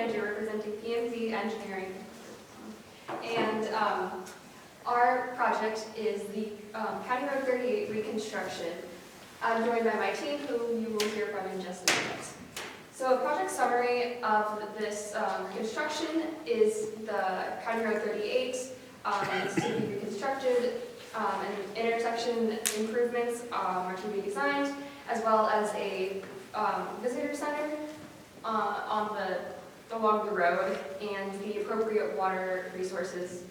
manager representing PMZ Engineering. And our project is the County Road 38 reconstruction. I'm joined by my team, who you will hear from in just a minute. So a project summary of this construction is the County Road 38 is to be reconstructed, and intersection improvements are to be designed, as well as a visitor center along the road, and the appropriate water resources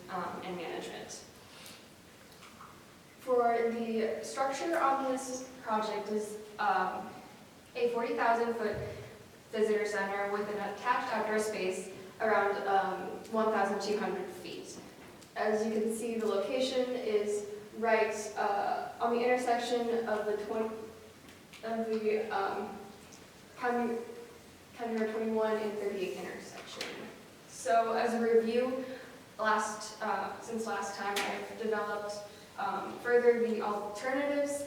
and management. For the structure on this project is a 40,000-foot visitor center with an attached outdoor space around 1,200 feet. As you can see, the location is right on the intersection of the County Road 21 and 38 intersection. So as a review, since last time I've developed further the alternatives.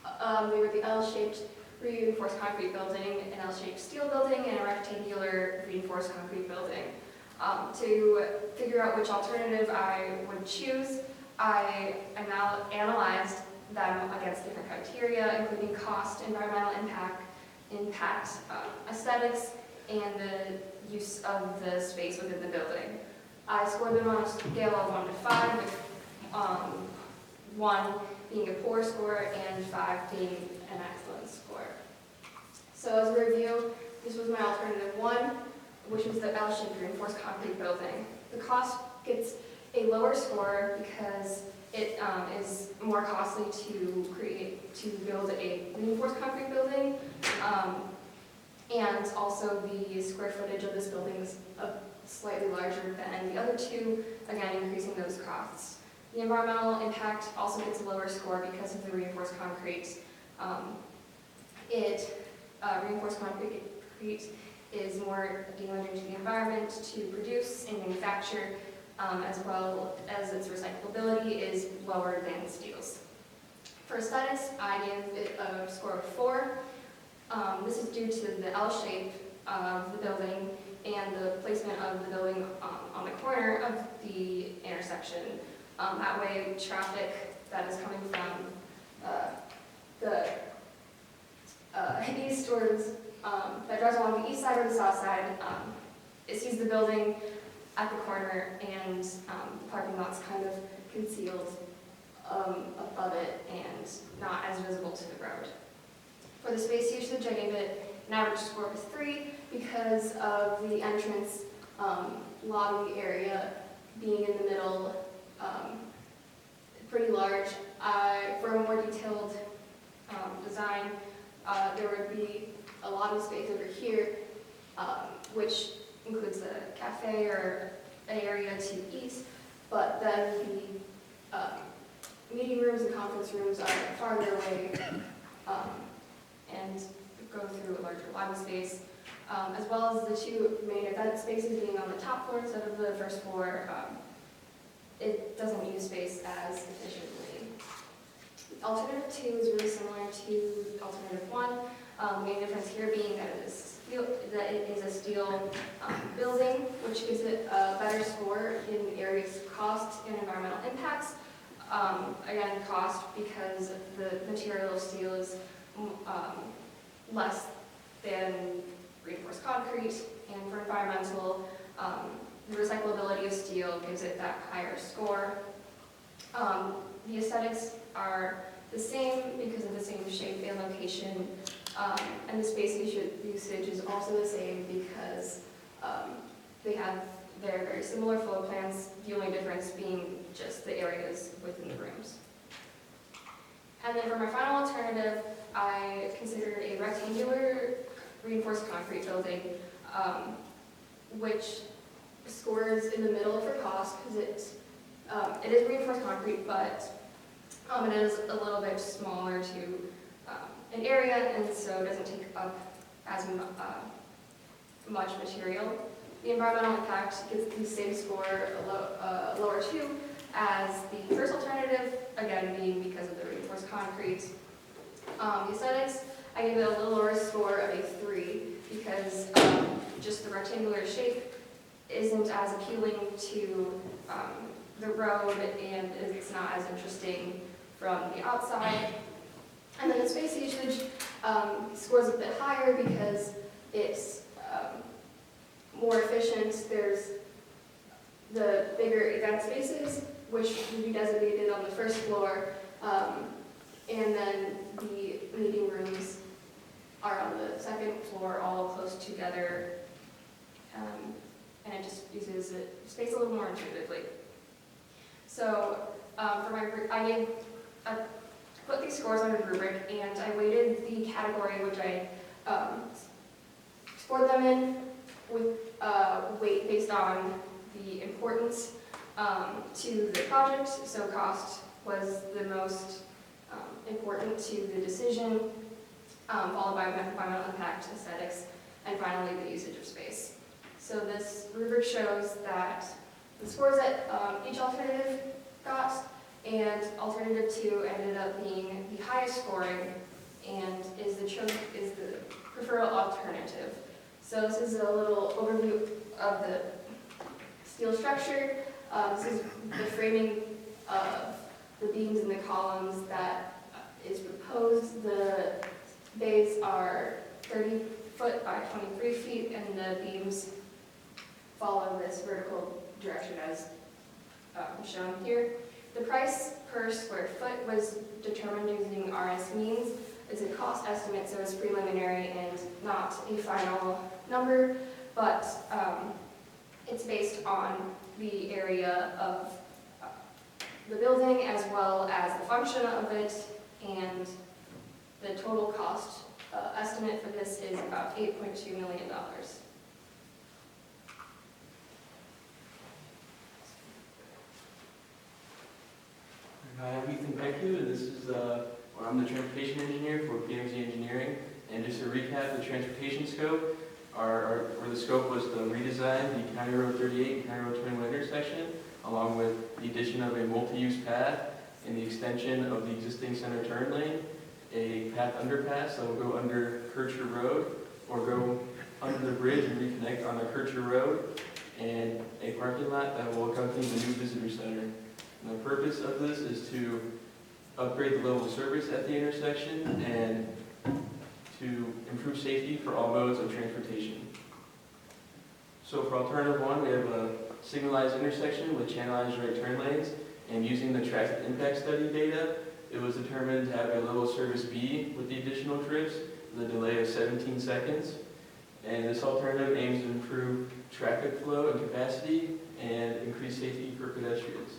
They were the L-shaped reinforced concrete building, an L-shaped steel building, and a rectangular reinforced concrete building. To figure out which alternative I would choose, I analyzed them against different criteria, including cost, environmental impact, aesthetics, and the use of the space within the building. I scored them on a scale of 1 to 5, with 1 being a poor score and 5 being an excellent score. So as a review, this was my alternative 1, which was the L-shaped reinforced concrete building. The cost gets a lower score because it is more costly to build a reinforced concrete building, and also the square footage of this building is slightly larger than the other two, again increasing those costs. The environmental impact also gets a lower score because of the reinforced concrete. Reinforced concrete is more damaging to the environment to produce and manufacture, as well as its recyclability is lower than steel's. For aesthetics, I gave it a score of 4. This is due to the L shape of the building and the placement of the building on the corner of the intersection. That way, traffic that is coming from the east towards, that drives along the east side or the south side, it sees the building at the corner, and the parking lot's kind of concealed above it and not as visible to the road. For the space usage, I gave it an average score of 3 because of the entrance lobby area being in the middle, pretty large. For a more detailed design, there would be a lobby space over here, which includes a cafe or an area to eat, but then the meeting rooms and conference rooms are farther away and go through a larger lobby space, as well as the 2 main event spaces being on the top floor instead of the first floor. It doesn't use space as efficiently. Alternative 2 is really similar to alternative 1. The main difference here being that it is a steel building, which gives it a better score in areas of cost and environmental impacts. Again, cost because the material of steel is less than reinforced concrete, and for environmental, the recyclability of steel gives it that higher score. The aesthetics are the same because of the same shape and location, and the space usage is also the same because they have very similar floor plans, the only difference being just the areas within the rooms. And then for my final alternative, I considered a rectangular reinforced concrete building, which scores in the middle for cost because it is reinforced concrete, but it is a little bit smaller to an area, and so it doesn't take up as much material. The environmental impact gets the same score, a lower 2, as the first alternative, again being because of the reinforced concrete. The aesthetics, I gave it a little lower score of a 3 because just the rectangular shape isn't as appealing to the road, and it's not as interesting from the outside. And then the space usage scores a bit higher because it's more efficient. There's the bigger event spaces, which would be designated on the first floor, and then the meeting rooms are on the second floor, all close together, and it just uses the space a little more intuitively. So I put these scores on a rubric, and I weighted the category which I scored them in with weight based on the importance to the project. So cost was the most important to the decision, followed by environmental impact, aesthetics, and finally the usage of space. So this rubric shows that the scores that each alternative got, and alternative 2 ended up being the highest scoring and is the preferred alternative. So this is a little overview of the steel structure. This is the framing of the beams and the columns that is proposed. The bays are 30 foot by 23 feet, and the beams follow this vertical direction as shown here. The price per square foot was determined using RS means. It's a cost estimate, so it's preliminary and not a final number, but it's based on the area of the building as well as the function of it, and the total cost estimate for this is about $8.2 million. Hi, I'm Ethan Pecku, and this is I'm the transportation engineer for PMZ Engineering. And just to recap the transportation scope, the scope was to redesign the County Road 38 and County Road 21 intersection, along with the addition of a multi-use path and the extension of the existing center turn lane, a path underpass that will go under Kircher Road or go under the bridge and reconnect on the Kircher Road, and a parking lot that will accompany the new visitor center. And the purpose of this is to upgrade the level of service at the intersection and to improve safety for all modes of transportation. So for alternative 1, we have a signalized intersection with channelized right turn lanes, and using the traffic impact study data, it was determined to have a level of service B with the additional trips with a delay of 17 seconds. And this alternative aims to improve traffic flow and capacity and increase safety for pedestrians.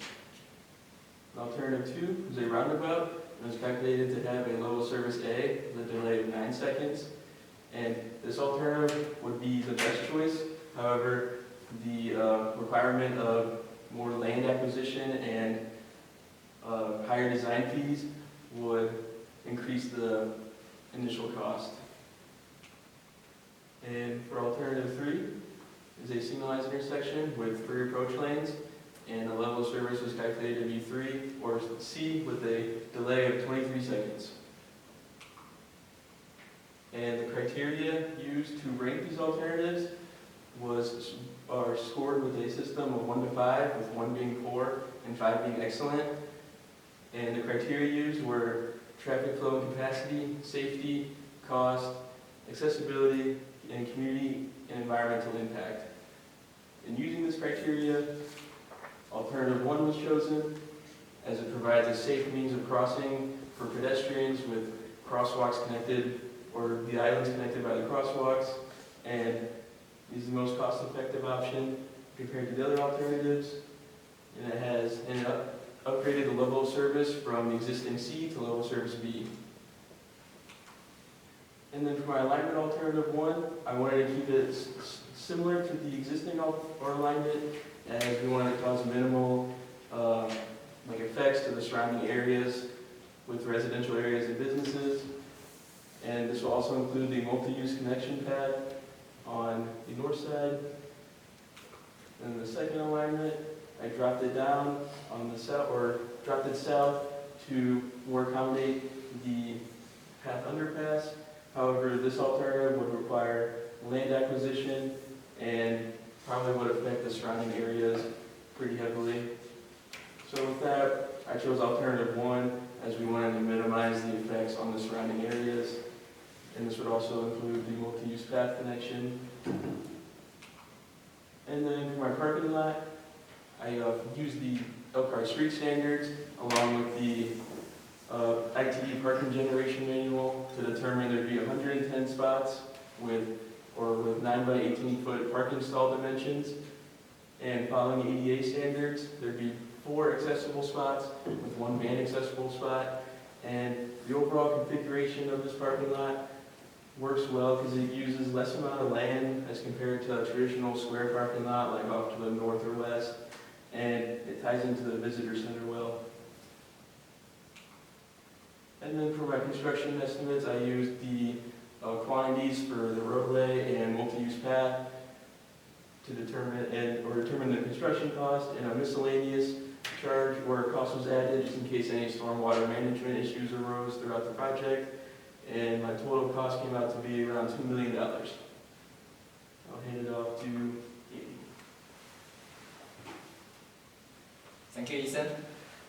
Alternative 2 is a roundabout, and was calculated to have a level service A with a delay of 9 seconds. And this alternative would be the best choice. However, the requirement of more land acquisition and higher design fees would increase the initial cost. And for alternative 3 is a signalized intersection with 3 approach lanes, and the level of service was calculated to be 3 or C with a delay of 23 seconds. And the criteria used to rank these alternatives are scored with a system of 1 to 5, with 1 being poor and 5 being excellent. And the criteria used were traffic flow and capacity, safety, cost, accessibility, and community and environmental impact. In using this criteria, alternative 1 was chosen as it provides a safe means of crossing for pedestrians with crosswalks connected, or the islands connected by the crosswalks, and is the most cost-effective option compared to the other alternatives. And it has upgraded the level of service from the existing C to level service B. And then for my alignment alternative 1, I wanted to keep it similar to the existing alignment, as we wanted to cause minimal effects to the surrounding areas with residential areas and businesses. And this will also include the multi-use connection pad on the north side. And the second alignment, I dropped it down on the south, or dropped it south to more accommodate the path underpass. However, this alternative would require land acquisition and probably would affect the surrounding areas pretty heavily. So with that, I chose alternative 1 as we wanted to minimize the effects on the surrounding areas. And this would also include the multi-use path connection. And then for my parking lot, I used the Elkhart Street Standards along with the ITE parking generation manual to determine there'd be 110 spots with 9 by 18 foot parking stall dimensions. And following ADA standards, there'd be 4 accessible spots with 1 van accessible spot. And the overall configuration of this parking lot works well because it uses less amount of land as compared to a traditional square parking lot like off to the north or west. And it ties into the visitor center well. And then for my construction estimates, I used the quantities for the roadway and multi-use path to determine the construction cost and a miscellaneous charge where a cost was added just in case any stormwater management issues arose throughout the project. And my total cost came out to be around $2 million. I'll hand it off to Andy. Thank you, Ethan.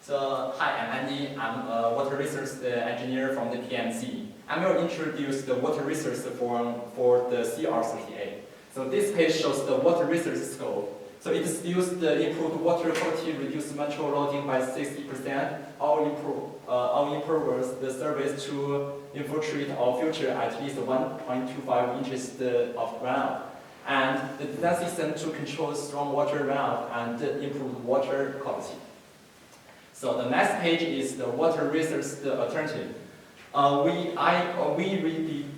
So, hi, I'm Andy. I'm a water resource engineer from the PMZ. I'm going to introduce the water resource form for the CR38. So this page shows the water resource scope. So it still the improved water quality, reduced metro loading by 60%, all improves the service to infiltrate or filter at least 1.25 inches of runoff, and the design system to control stormwater runoff and improve water quality. So the next page is the water resource alternative. We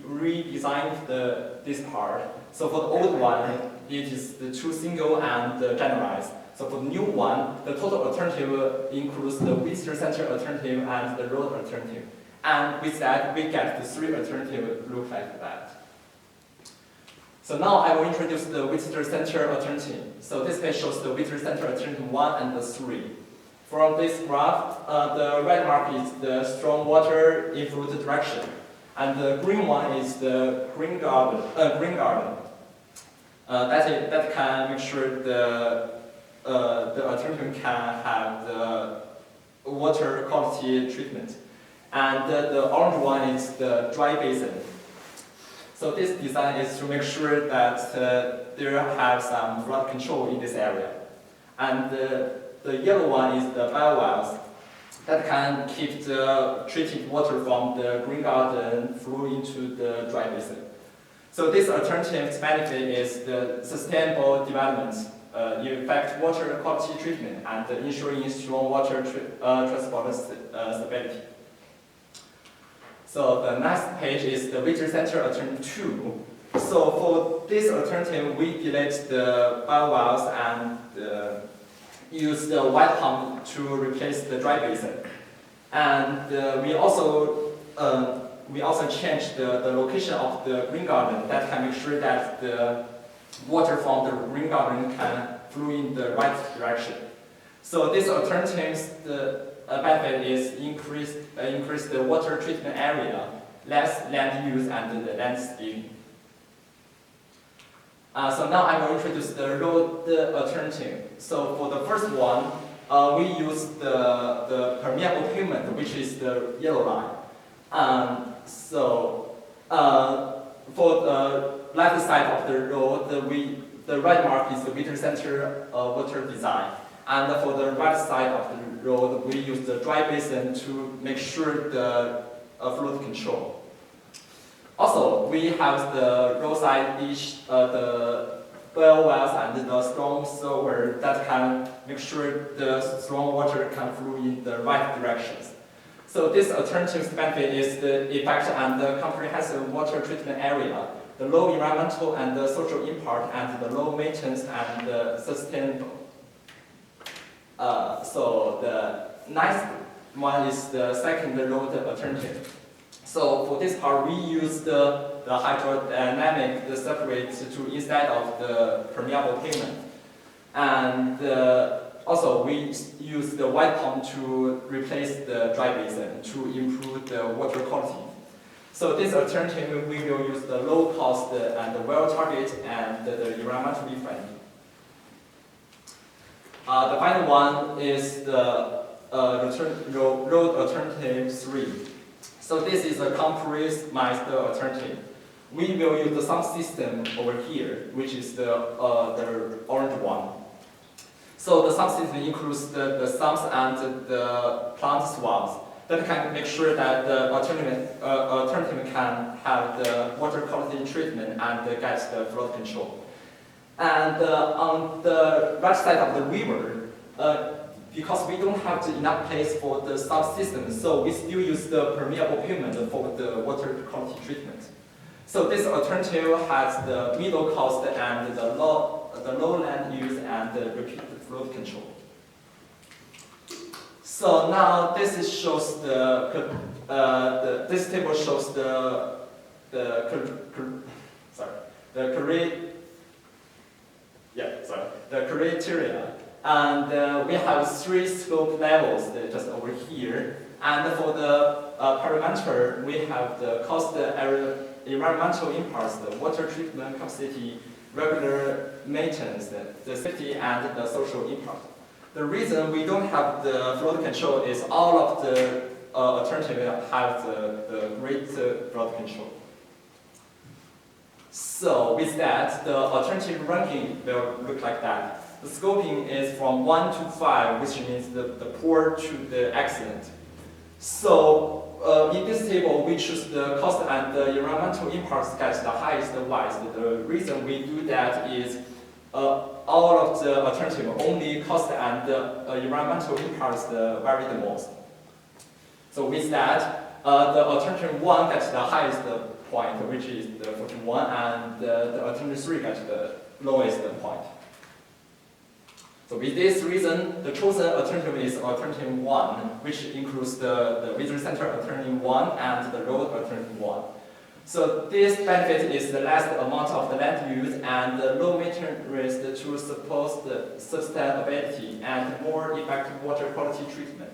redesigned this part. So for the old one, it is the 2 single and generalized. So for the new one, the total alternative includes the visitor center alternative and the road alternative. And with that, we get the 3 alternatives look like that. So now I will introduce the visitor center alternative. So this page shows the visitor center alternative 1 and the 3. From this graph, the red mark is the stormwater inflow direction, and the green one is the green garden. That can make sure the alternative can have the water quality treatment. And the orange one is the dry basin. So this design is to make sure that there have some flood control in this area. And the yellow one is the biowells that can keep the treated water from the green garden flow into the dry basin. So this alternative's benefit is the sustainable development, effect water quality treatment, and ensuring strong water transport stability. So the next page is the visitor center alternative 2. So for this alternative, we delete the biowells and use the white pump to replace the dry basin. And we also changed the location of the green garden that can make sure that the water from the green garden can flow in the right direction. So this alternative's benefit is increase the water treatment area, less land use, and the landscaping. So now I will introduce the road alternative. So for the first one, we use the permeable pavement, which is the yellow line. For the left side of the road, the red mark is the visitor center water design. And for the right side of the road, we use the dry basin to make sure the flood control. Also, we have the roadside ditch, the well wells, and the storm sewer that can make sure the storm water can flow in the right directions. So this alternative's benefit is the effect and the comprehensive water treatment area, the low environmental and the social impact, and the low maintenance and the sustainable. So the next one is the second road alternative. So for this part, we use the hydrodynamic separate to instead of the permeable pavement. And also we use the white pump to replace the dry basin to improve the water quality. So this alternative, we will use the low cost and well targeted and the environmentally friendly. The final one is the road alternative 3. So this is a compromised alternative. We will use the sump system over here, which is the orange one. So the sump system includes the sumps and the plant swabs that can make sure that the alternative can have the water quality treatment and get the flood control. And on the right side of the river, because we don't have enough place for the sump system, so we still use the permeable pavement for the water quality treatment. So this alternative has the middle cost and the low land use and the repeated flood control. So now this shows this table shows the criteria, and we have 3 scope levels just over here. And for the parameter, we have the cost, environmental impacts, the water treatment capacity, regular maintenance, the safety, and the social impact. The reason we don't have the flood control is all of the alternatives have the great flood control. So with that, the alternative ranking will look like that. The scoping is from 1 to 5, which means the poor to the excellent. So in this table, we choose the cost and the environmental impacts get the highest wise. The reason we do that is all of the alternative only cost and environmental impacts vary the most. So with that, the alternative 1 gets the highest point, which is the 41, and the alternative 3 gets the lowest point. So with this reason, the chosen alternative is alternative 1, which includes the visitor center alternative 1 and the road alternative 1. So this benefit is the less amount of the land use and the low maintenance risk to support the sustainability and more effective water quality treatment.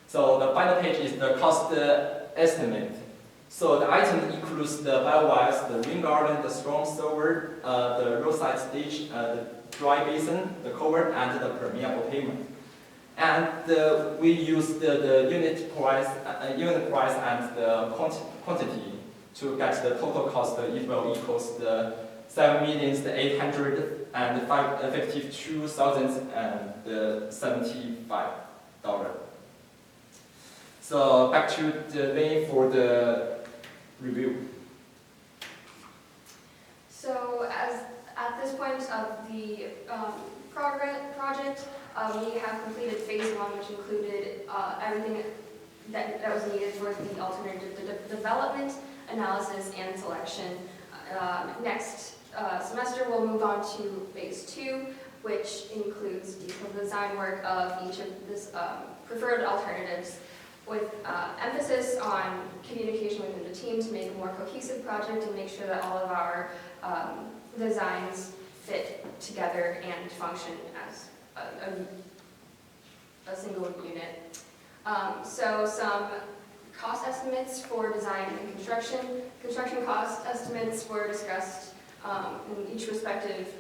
So the final page is the cost estimate. So the item includes the biowires, the rain garden, the storm sewer, the roadside ditch, the dry basin, the culvert, and the permeable pavement. And we use the unit price and the quantity to get the total cost. It will equals the $7,852,075. So back to the Lane for the review. So at this point of the project, we have completed phase 1, which included everything that was needed for the alternative development, analysis, and selection. Next semester, we'll move on to phase 2, which includes detailed design work of each of this preferred alternatives, with emphasis on communication within the team to make a more cohesive project and make sure that all of our designs fit together and function as a single unit. So some cost estimates for design and construction. Construction cost estimates were discussed in each respective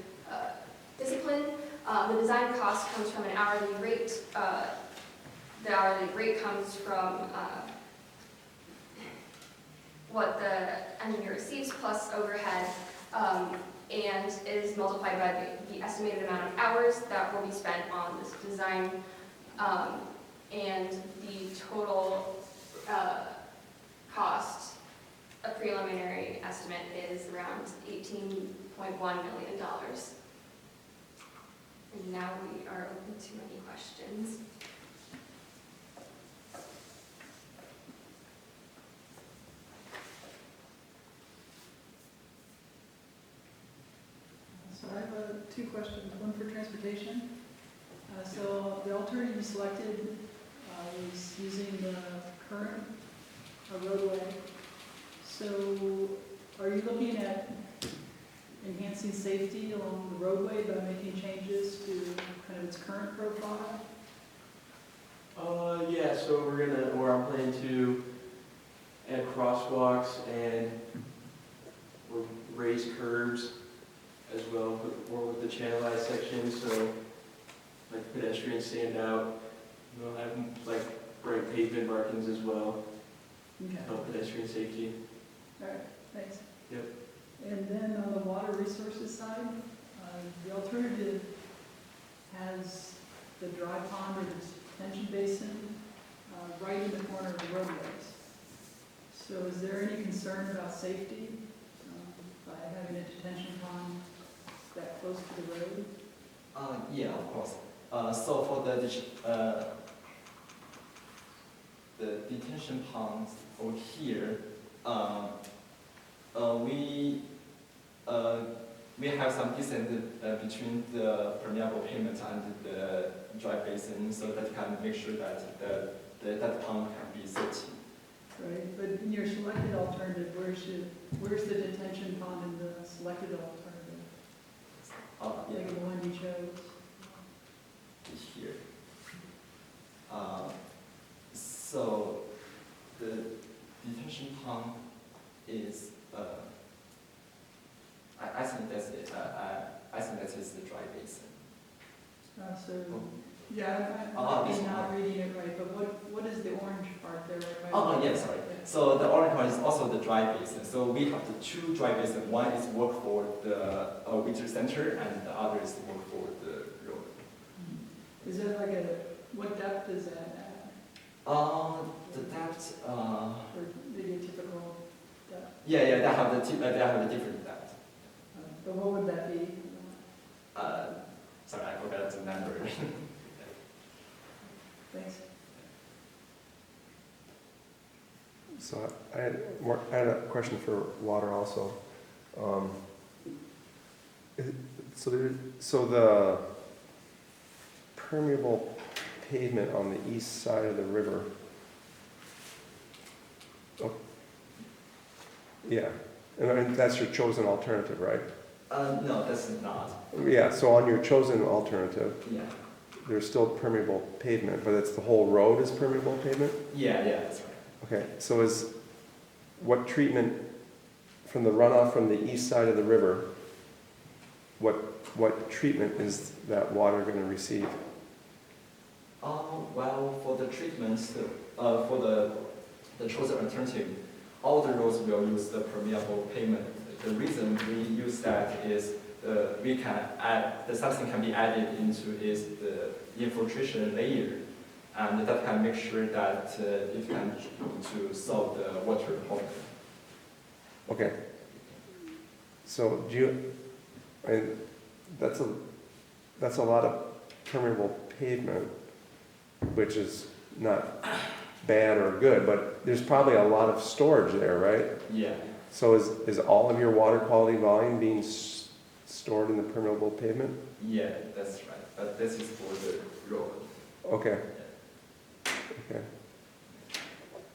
discipline. The design cost comes from an hourly rate. The hourly rate comes from what the engineer receives plus overhead, and is multiplied by the estimated amount of hours that will be spent on this design, and the total cost, a preliminary estimate, is around $18.1 million. And now we are open to any questions. So I have 2 questions, one for transportation. So the alternative you selected was using the current roadway. So are you looking at enhancing safety along the roadway by making changes to kind of its current profile? Yeah, so I'm planning to crosswalks and raised curbs as well, or with the channelized sections, so like pedestrians stand out. We'll have like bright pavement markings as well, Okay, help pedestrian safety. all right, thanks. Yep. And then on the water resources side, the alternative has the dry pond or the detention basin right in the corner of the roadways. So is there any concern about safety by having a detention pond that close to the road? Yeah, of course. So for the detention ponds over here, we have some distance between the permeable pavement and the dry basin, so that can make sure that that pond can be safety. Right, but in your selected alternative, where's the detention pond in the selected alternative? Yeah, Like the one you chose? here. So the detention pond is, I think that's it. I think that is the dry basin. So, yeah, I'm this maybe not one. reading it right, but what is the orange part there? Right by Oh, the- yeah, sorry. So the orange one is also the dry basin. So we have the two dry basins. One is work for the winter center, and the other is work for the road. Is that like what depth is that at? The depth, Or maybe a typical depth? yeah, they have the different depth. But what would that be? Sorry, I forgot the number. Thanks. So I had a question for water also. So the permeable pavement on the east side of the river. Oh, yeah, and that's your chosen alternative, right? No, that's not. Yeah, so on your chosen alternative, Yeah. there's still permeable pavement, but it's the whole road is permeable pavement? Yeah, that's right. Okay, so what treatment from the runoff from the east side of the river, what treatment is that water going to receive? Well, for the treatments, for the chosen alternative, all the roads will use the permeable pavement. The reason we use that is we can add, something can be added into is the infiltration layer, and that can make sure that it can to solve the water problem. Okay. So and that's a lot of permeable pavement, which is not bad or good, but there's probably a lot of storage there, right? Yeah. So is all of your water quality volume being stored in the permeable pavement? Yeah, that's right. But this is for the road. Okay. Okay.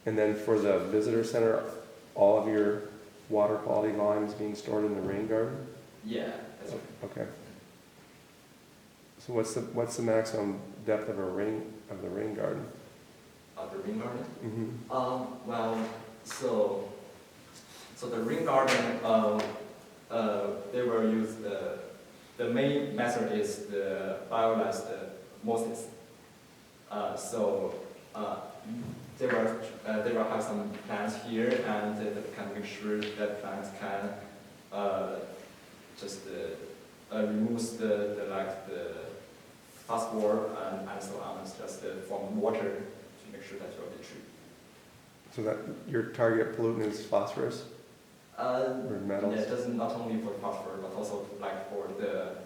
And then for the visitor center, all of your water quality volume is being stored in the rain garden? Yeah, that's right. Okay. So what's the maximum depth of the rain garden? The rain garden. Mm-hmm. Well, so the rain garden, they will use the main method is the biomass osmosis. They will have some plants here, and they can make sure that plants can just remove the phosphor and so on, just from water to make sure that you will be treated. So that your target pollutant is phosphorus or metals? Yeah, it doesn't not only for phosphor, but also like for the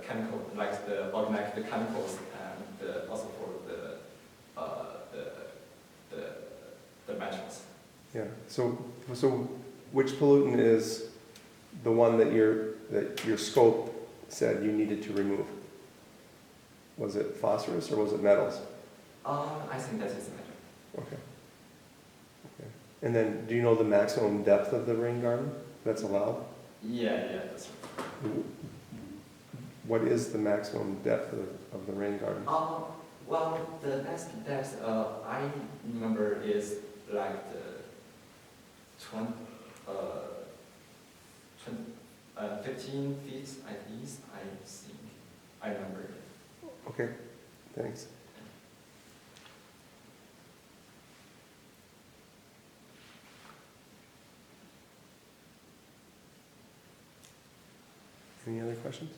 chemical, like the organic chemicals, and also for the metals. Yeah. So which pollutant is the one that your scope said you needed to remove? Was it phosphorus or was it metals? I think that is metal. Okay. Okay. And then, do you know the maximum depth of the rain garden that's allowed? Yeah, that's right. What is the maximum depth of the rain garden? Well, the next depth I remember is like the 15 feet at least, I think. I remember. Okay, thanks. Any other questions?